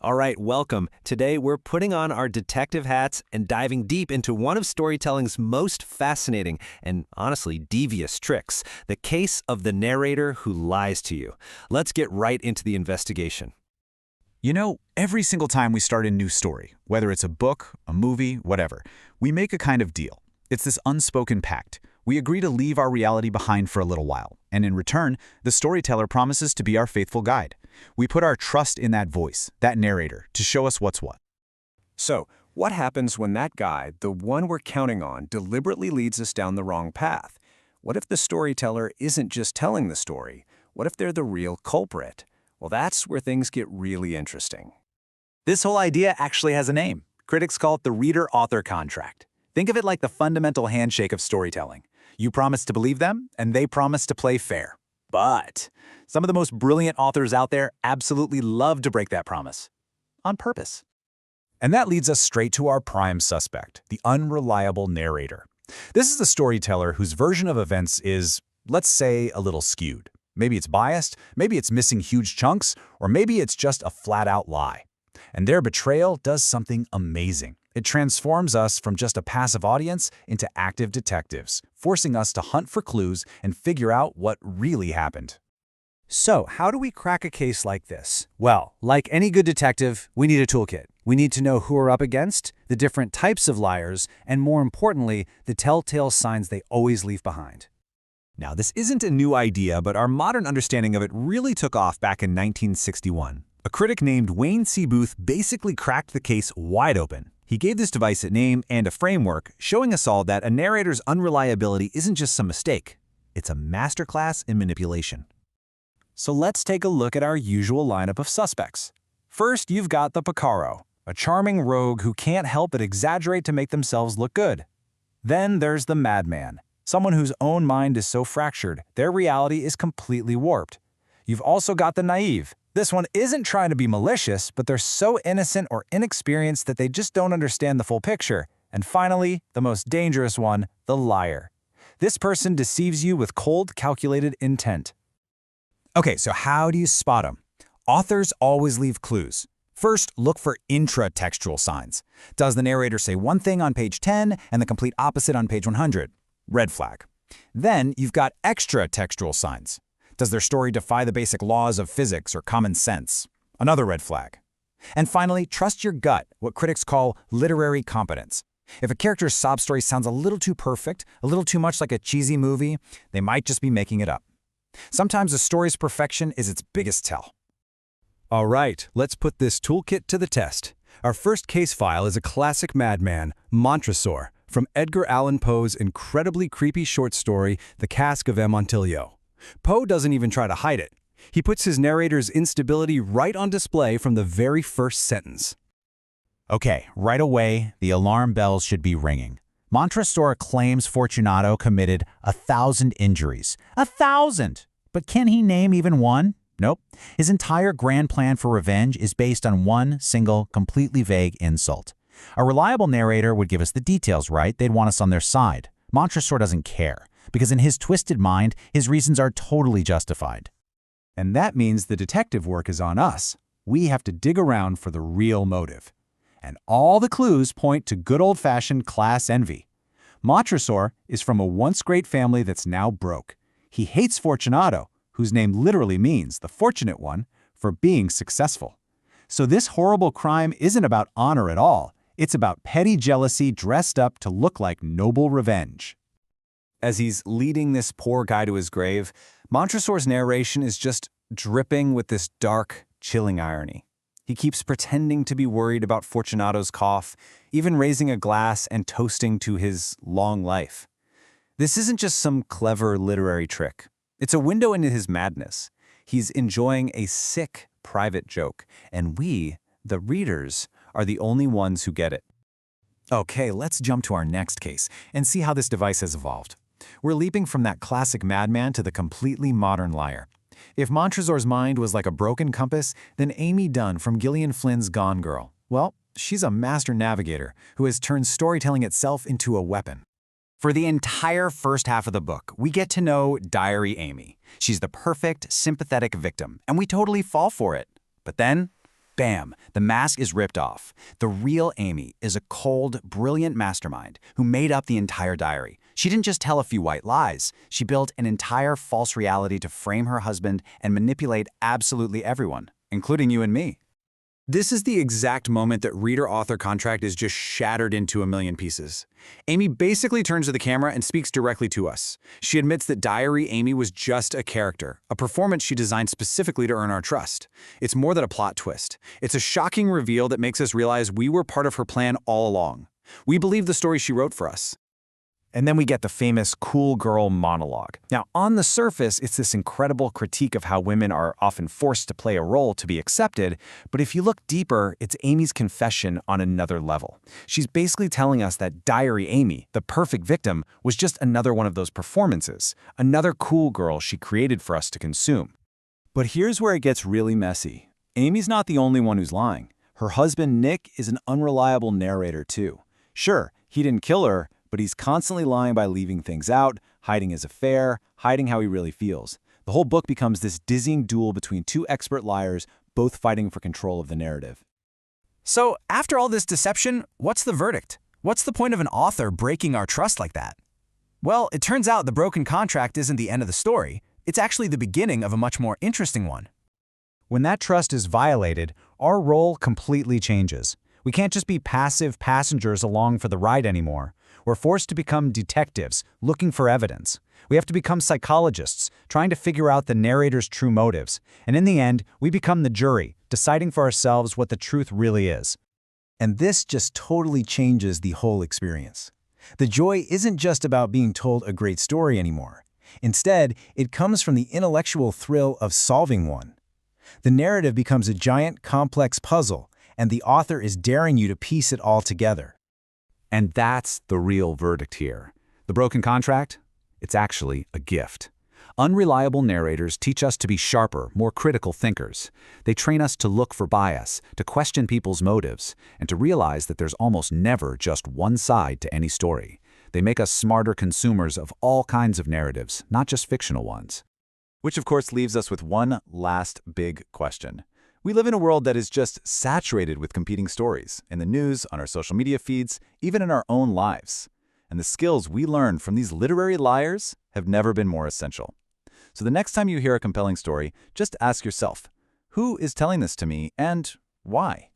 All right, welcome. Today we're putting on our detective hats and diving deep into one of storytelling's most fascinating and honestly devious tricks, the case of the narrator who lies to you. Let's get right into the investigation. You know, every single time we start a new story, whether it's a book, a movie, whatever, we make a kind of deal. It's this unspoken pact. We agree to leave our reality behind for a little while, and in return, the storyteller promises to be our faithful guide. We put our trust in that voice, that narrator, to show us what's what. So, what happens when that guide, the one we're counting on, deliberately leads us down the wrong path? What if the storyteller isn't just telling the story? What if they're the real culprit? Well, that's where things get really interesting. This whole idea actually has a name. Critics call it the reader-author contract. Think of it like the fundamental handshake of storytelling. You promise to believe them, and they promise to play fair. But some of the most brilliant authors out there absolutely love to break that promise. On purpose. And that leads us straight to our prime suspect, the unreliable narrator. This is a storyteller whose version of events is, let's say, a little skewed. Maybe it's biased, maybe it's missing huge chunks, or maybe it's just a flat-out lie. And their betrayal does something amazing. It transforms us from just a passive audience into active detectives, forcing us to hunt for clues and figure out what really happened. So, how do we crack a case like this? Well, like any good detective, we need a toolkit. We need to know who we're up against, the different types of liars, and more importantly, the telltale signs they always leave behind. Now, this isn't a new idea, but our modern understanding of it really took off back in 1961. A critic named Wayne C. Booth basically cracked the case wide open. He gave this device a name and a framework, showing us all that a narrator's unreliability isn't just some mistake. It's a masterclass in manipulation. So let's take a look at our usual lineup of suspects. First, you've got the Picaro, a charming rogue who can't help but exaggerate to make themselves look good. Then there's the madman, someone whose own mind is so fractured, their reality is completely warped. You've also got the naive. This one isn't trying to be malicious, but they're so innocent or inexperienced that they just don't understand the full picture. And finally, the most dangerous one, the liar. This person deceives you with cold, calculated intent. Okay, so how do you spot them? Authors always leave clues. First, look for intratextual signs. Does the narrator say one thing on page 10 and the complete opposite on page 100? Red flag. Then you've got extratextual signs. Does their story defy the basic laws of physics or common sense? Another red flag. And finally, trust your gut, what critics call literary competence. If a character's sob story sounds a little too perfect, a little too much like a cheesy movie, they might just be making it up. Sometimes a story's perfection is its biggest tell. All right, let's put this toolkit to the test. Our first case file is a classic madman, Montresor, from Edgar Allan Poe's incredibly creepy short story, The Cask of Amontillado. Poe doesn't even try to hide it. He puts his narrator's instability right on display from the very first sentence. Okay, right away, the alarm bells should be ringing. Montresor claims Fortunato committed 1,000 injuries. 1,000! But can he name even one? Nope. His entire grand plan for revenge is based on one single, completely vague insult. A reliable narrator would give us the details, right? They'd want us on their side. Montresor doesn't care, because in his twisted mind, his reasons are totally justified. And that means the detective work is on us. We have to dig around for the real motive. And all the clues point to good old-fashioned class envy. Montresor is from a once great family that's now broke. He hates Fortunato, whose name literally means the fortunate one, for being successful. So this horrible crime isn't about honor at all. It's about petty jealousy dressed up to look like noble revenge. As he's leading this poor guy to his grave, Montresor's narration is just dripping with this dark, chilling irony. He keeps pretending to be worried about Fortunato's cough, even raising a glass and toasting to his long life. This isn't just some clever literary trick. It's a window into his madness. He's enjoying a sick, private joke, and we, the readers, are the only ones who get it. Okay, let's jump to our next case and see how this device has evolved. We're leaping from that classic madman to the completely modern liar. If Montresor's mind was like a broken compass, then Amy Dunn from Gillian Flynn's Gone Girl, well, she's a master navigator who has turned storytelling itself into a weapon. For the entire first half of the book, we get to know Diary Amy. She's the perfect, sympathetic victim, and we totally fall for it. But then, bam, the mask is ripped off. The real Amy is a cold, brilliant mastermind who made up the entire diary. She didn't just tell a few white lies. She built an entire false reality to frame her husband and manipulate absolutely everyone, including you and me. This is the exact moment that reader-author contract is just shattered into a million pieces. Amy basically turns to the camera and speaks directly to us. She admits that Diary Amy was just a character, a performance she designed specifically to earn our trust. It's more than a plot twist. It's a shocking reveal that makes us realize we were part of her plan all along. We believe the story she wrote for us. And then we get the famous cool girl monologue. Now, on the surface, it's this incredible critique of how women are often forced to play a role to be accepted, but if you look deeper, it's Amy's confession on another level. She's basically telling us that Diary Amy, the perfect victim, was just another one of those performances, another cool girl she created for us to consume. But here's where it gets really messy. Amy's not the only one who's lying. Her husband, Nick, is an unreliable narrator, too. Sure, he didn't kill her, but he's constantly lying by leaving things out, hiding his affair, hiding how he really feels. The whole book becomes this dizzying duel between two expert liars, both fighting for control of the narrative. So, after all this deception, what's the verdict? What's the point of an author breaking our trust like that? Well, it turns out the broken contract isn't the end of the story. It's actually the beginning of a much more interesting one. When that trust is violated, our role completely changes. We can't just be passive passengers along for the ride anymore. We're forced to become detectives, looking for evidence. We have to become psychologists, trying to figure out the narrator's true motives. And in the end, we become the jury, deciding for ourselves what the truth really is. And this just totally changes the whole experience. The joy isn't just about being told a great story anymore. Instead, it comes from the intellectual thrill of solving one. The narrative becomes a giant, complex puzzle, and the author is daring you to piece it all together. And that's the real verdict here. The broken contract? It's actually a gift. Unreliable narrators teach us to be sharper, more critical thinkers. They train us to look for bias, to question people's motives, and to realize that there's almost never just one side to any story. They make us smarter consumers of all kinds of narratives, not just fictional ones. Which of course leaves us with one last big question. We live in a world that is just saturated with competing stories, in the news, on our social media feeds, even in our own lives. And the skills we learn from these literary liars have never been more essential. So the next time you hear a compelling story, just ask yourself, who is telling this to me and why?